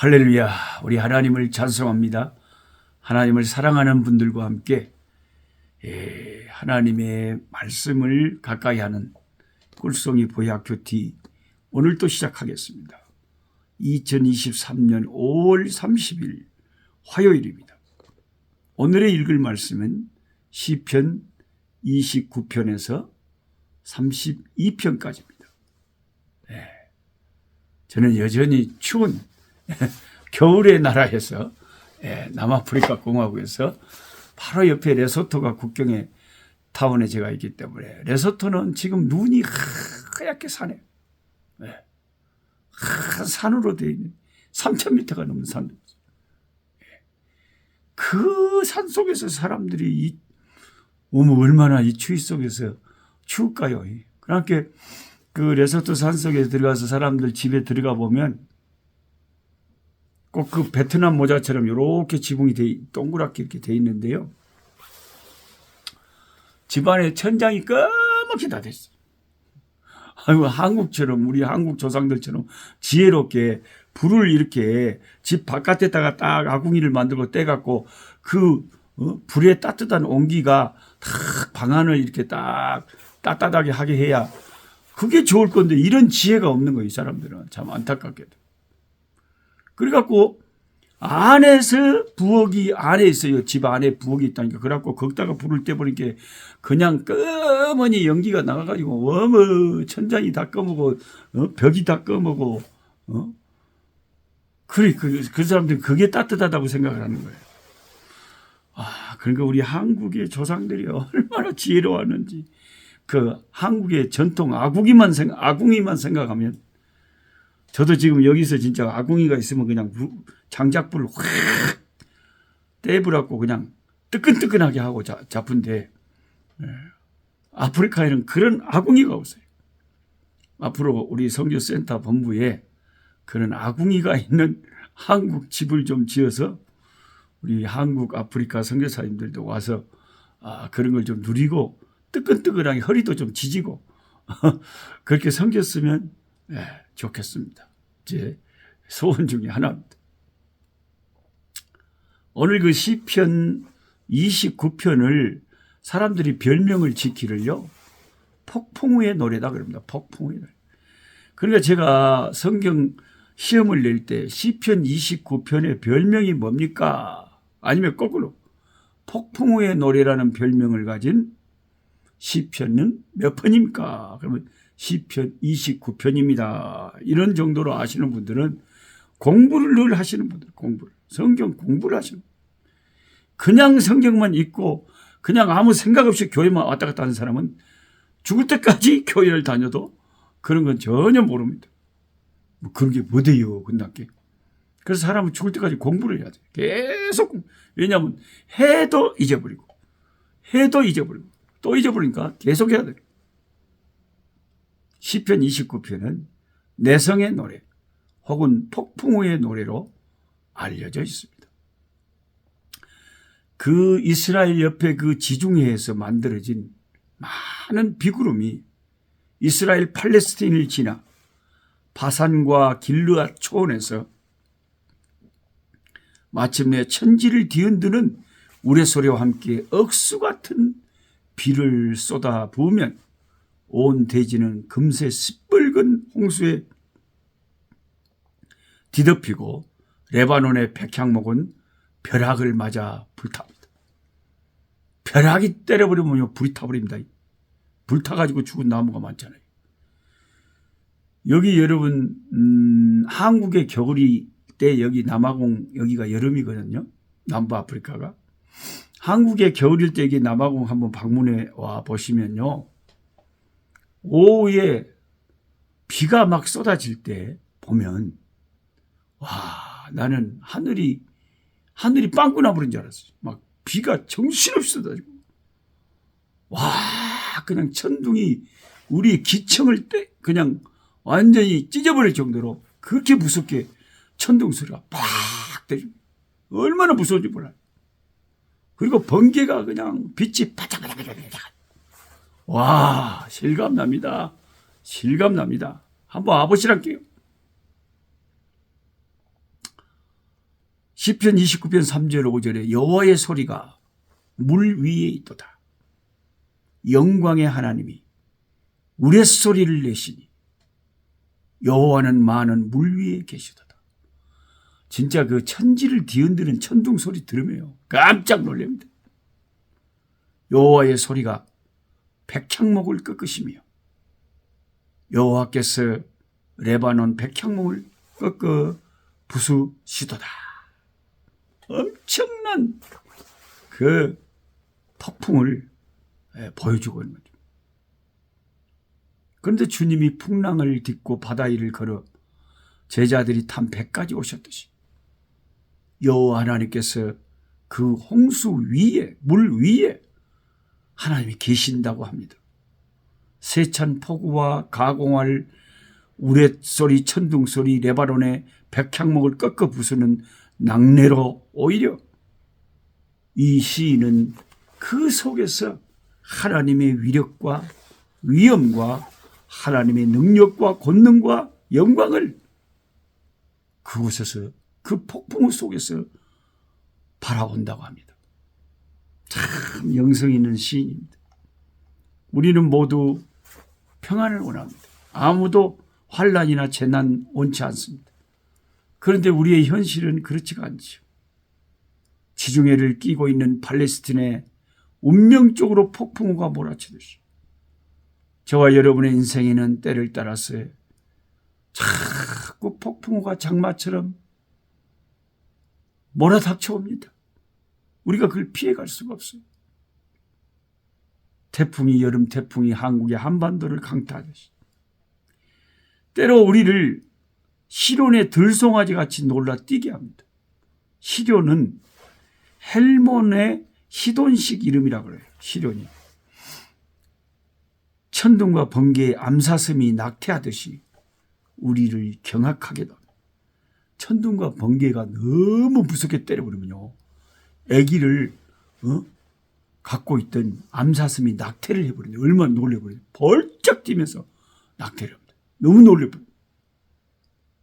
할렐루야. 우리 하나님을 찬송합니다. 하나님을 사랑하는 분들과 함께 하나님의 말씀을 가까이 하는 꿀송이 보혜학교 D 오늘 또 시작하겠습니다. 2023년 5월 30일 화요일입니다. 오늘의 읽을 말씀은 시편 29편에서 32편까지입니다. 저는 여전히 추운 겨울의 나라에서 남아프리카 공화국에서 바로 옆에 레소토가 국경의 타운에 제가 있기 때문에 레소토는 지금 눈이 하얗게 사네요. 산으로 되어 있는 3,000m가 넘는 산. 그 산 속에서 사람들이 얼마나 이 추위 속에서 추울까요? 그렇게 그 레소토 산 속에 들어가서 사람들 집에 들어가 보면 꼭 그 베트남 모자처럼 이렇게 지붕이 동그랗게 이렇게 돼 있는데요. 집안에 천장이 까맣게 다 됐어요. 아이고, 한국처럼 우리 한국 조상들처럼 지혜롭게 불을 이렇게 집 바깥에다가 딱 아궁이를 만들고 떼갖고 그 불에 따뜻한 온기가 딱 방안을 이렇게 딱 따뜻하게 하게 해야 그게 좋을 건데 이런 지혜가 없는 거예요. 이 사람들은 참 안타깝게도. 그래갖고 안에서 부엌이 안에 있어요. 집 안에 부엌이 있다니까. 그래갖고 거기다가 불을 떼버리니까 그냥 꺼머니 연기가 나가가지고 어머 천장이 다 꺼먹고 벽이 다 꺼먹고 그래 그 사람들은 그게 따뜻하다고 생각을 하는 거예요. 그러니까 우리 한국의 조상들이 얼마나 지혜로웠는지 그 한국의 전통 아궁이만 생각하면 저도 지금 여기서 진짜 아궁이가 있으면 그냥 장작불을 확 떼부라고 그냥 뜨끈뜨끈하게 하고 잡은데 아프리카에는 그런 아궁이가 없어요. 앞으로 우리 선교센터 본부에 그런 아궁이가 있는 한국 집을 좀 지어서 우리 한국 아프리카 선교사님들도 와서 그런 걸 좀 누리고 뜨끈뜨끈하게 허리도 좀 지지고 그렇게 섬겼으면 좋겠습니다. 제 소원 중에 하나입니다. 오늘 그 시편 29편을 사람들이 별명을 짓기를요. 폭풍우의 노래다 그럽니다. 폭풍우의 노래. 그러니까 제가 성경 시험을 낼 때 시편 29편의 별명이 뭡니까? 아니면 거꾸로 폭풍우의 노래라는 별명을 가진 시편은 몇 편입니까? 그러면 시편 29편입니다. 이런 정도로 아시는 분들은 공부를 늘 하시는 분들, 성경 공부를 하시는 분들. 그냥 성경만 읽고 그냥 아무 생각 없이 교회만 왔다 갔다 하는 사람은 죽을 때까지 교회를 다녀도 그런 건 전혀 모릅니다. 그런 게 뭐대요, 끝났게. 그래서 사람은 죽을 때까지 공부를 해야 돼. 계속. 왜냐하면 해도 잊어버리고 또 잊어버리니까 계속 해야 돼. 시편 29편은 내성의 노래 혹은 폭풍우의 노래로 알려져 있습니다. 그 이스라엘 옆에 그 지중해에서 만들어진 많은 비구름이 이스라엘 팔레스틴을 지나 바산과 길르앗 초원에서 마침내 천지를 뒤흔드는 우레소리와 함께 억수 같은 비를 쏟아 부으면 온 대지는 금세 시뻘건 홍수에 뒤덮이고 레바논의 백향목은 벼락을 맞아 불탑니다. 벼락이 때려버리면 불이 타버립니다. 불타가지고 죽은 나무가 많잖아요. 여기 여러분 한국의 겨울이 때 여기 남아공 여기가 여름이거든요. 남부 아프리카가. 한국의 겨울일 때 여기 남아공 한번 방문해 와 보시면요. 오후에 비가 막 쏟아질 때 보면 나는 하늘이 빵꾸 나버린 줄 알았어요. 막 비가 정신없이 쏟아지고 그냥 천둥이 우리 기청을 그냥 완전히 찢어버릴 정도로 그렇게 무섭게 천둥 소리가 팍 때립니다. 얼마나 무서운지 몰라요. 그리고 번개가 그냥 빛이 바짝바짝바짝. 실감납니다. 한번 와보시랄게요. 시편 29편 3절 5절에 여호와의 소리가 물 위에 있도다. 영광의 하나님이 우레소리를 내시니 여호와는 많은 물 위에 계시도다. 진짜 그 천지를 뒤흔드는 천둥 소리 들으면요 깜짝 놀랍니다. 여호와의 소리가 백향목을 꺾으시며 여호와께서 레바논 백향목을 꺾어 부수시도다. 엄청난 그 폭풍을 보여주고 있는 거죠. 그런데 주님이 풍랑을 딛고 바다 위를 걸어 제자들이 탄 배까지 오셨듯이 여호와 하나님께서 그 홍수 위에, 물 위에 하나님이 계신다고 합니다. 세찬 폭우와 가공할 우레소리, 천둥소리, 레바논의 백향목을 꺾어 부수는 낙뢰로 오히려 이 시인은 그 속에서 하나님의 위력과 위엄과 하나님의 능력과 권능과 영광을 그곳에서 그 폭풍 속에서 바라본다고 합니다. 참 영성 있는 시인입니다. 우리는 모두 평안을 원합니다. 아무도 환난이나 재난 원치 않습니다. 그런데 우리의 현실은 그렇지가 않죠. 지중해를 끼고 있는 팔레스틴에 운명적으로 폭풍우가 몰아치듯이 저와 여러분의 인생에는 때를 따라서 자꾸 폭풍우가 장마처럼 몰아닥쳐옵니다. 우리가 그걸 피해갈 수가 없어요. 태풍이, 여름 태풍이 한국의 한반도를 강타하듯이 때로 우리를 시론의 들송아지 같이 놀라뛰게 합니다. 시련은 헬몬의 시돈식 이름이라고 그래요. 시련이. 천둥과 번개의 암사슴이 낙태하듯이 우리를 경악하게 합니다. 천둥과 번개가 너무 무섭게 때려버리면요. 아기를 갖고 있던 암사슴이 낙태를 해버리는데 얼마나 놀래버려요. 벌쩍 뛰면서 낙태를 합니다. 너무 놀래버려요.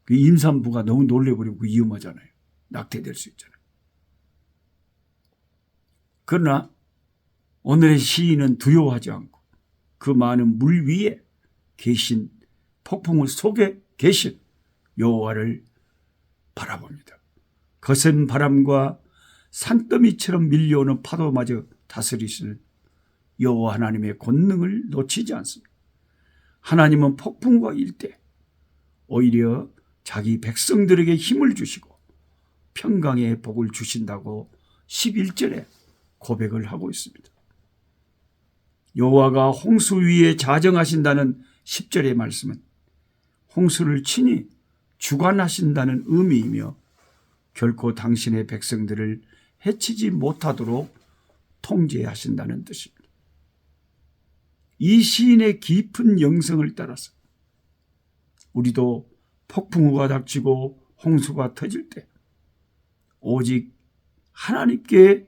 그 임산부가 너무 놀래버리고 위험하잖아요. 낙태될 수 있잖아요. 그러나 오늘의 시인은 두려워하지 않고 그 많은 물 위에 계신 폭풍우 속에 계신 여호와를 바라봅니다. 거센 바람과 산더미처럼 밀려오는 파도마저 다스리시는 여호와 하나님의 권능을 놓치지 않습니다. 하나님은 폭풍과 일대 오히려 자기 백성들에게 힘을 주시고 평강의 복을 주신다고 11절에 고백을 하고 있습니다. 여호와가 홍수 위에 자정하신다는 10절의 말씀은 홍수를 친히 주관하신다는 의미이며 결코 당신의 백성들을 해치지 못하도록 통제하신다는 뜻입니다. 이 시인의 깊은 영성을 따라서 우리도 폭풍우가 닥치고 홍수가 터질 때 오직 하나님께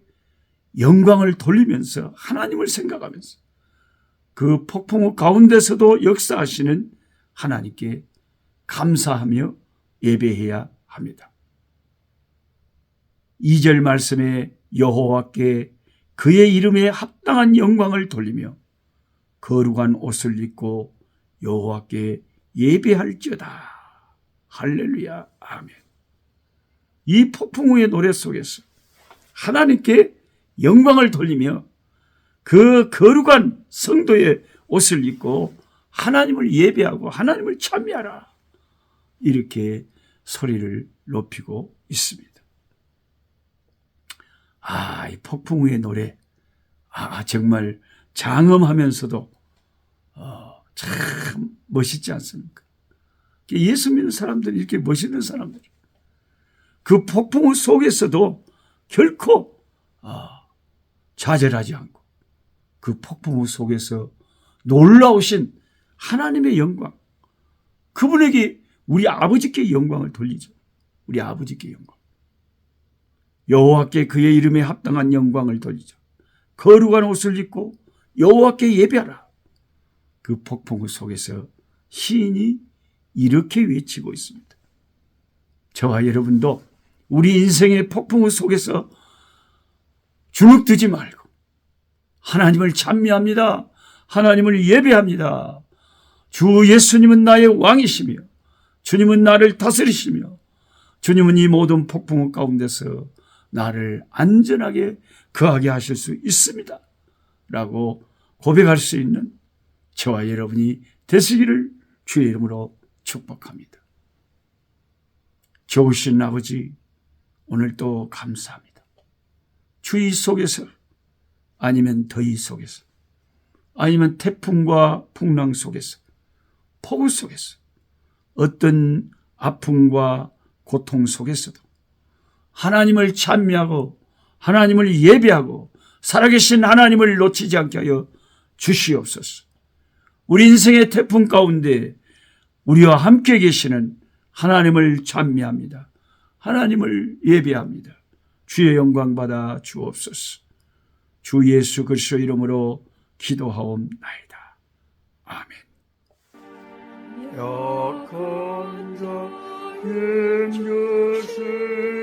영광을 돌리면서 하나님을 생각하면서 그 폭풍우 가운데서도 역사하시는 하나님께 감사하며 예배해야 합니다. 2절 말씀에 여호와께 그의 이름에 합당한 영광을 돌리며 거룩한 옷을 입고 여호와께 예배할지어다. 할렐루야. 아멘. 이 폭풍우의 노래 속에서 하나님께 영광을 돌리며 그 거룩한 성도의 옷을 입고 하나님을 예배하고 하나님을 찬미하라. 이렇게 소리를 높이고 있습니다. 이 폭풍우의 노래. 정말 장엄하면서도 참 멋있지 않습니까? 예수 믿는 사람들이 이렇게 멋있는 사람들. 그 폭풍우 속에서도 결코 좌절하지 않고 그 폭풍우 속에서 놀라우신 하나님의 영광, 그분에게 우리 아버지께 영광을 돌리죠. 우리 아버지께 영광. 여호와께 그의 이름에 합당한 영광을 돌리죠. 거룩한 옷을 입고 여호와께 예배하라. 그 폭풍우 속에서 시인이 이렇게 외치고 있습니다. 저와 여러분도 우리 인생의 폭풍우 속에서 주눅들지 말고 하나님을 찬미합니다. 하나님을 예배합니다. 주 예수님은 나의 왕이시며 주님은 나를 다스리시며 주님은 이 모든 폭풍우 가운데서 나를 안전하게 거하게 하실 수 있습니다. 라고 고백할 수 있는 저와 여러분이 되시기를 주의 이름으로 축복합니다. 좋으신 아버지, 오늘도 감사합니다. 추위 속에서 아니면 더위 속에서 아니면 태풍과 풍랑 속에서 폭우 속에서 어떤 아픔과 고통 속에서도 하나님을 찬미하고 하나님을 예배하고 살아계신 하나님을 놓치지 않게 하여 주시옵소서. 우리 인생의 태풍 가운데 우리와 함께 계시는 하나님을 찬미합니다. 하나님을 예배합니다. 주의 영광 받아 주옵소서. 주 예수 그리스도 이름으로 기도하옵나이다. 아멘. 약한 자 힘주세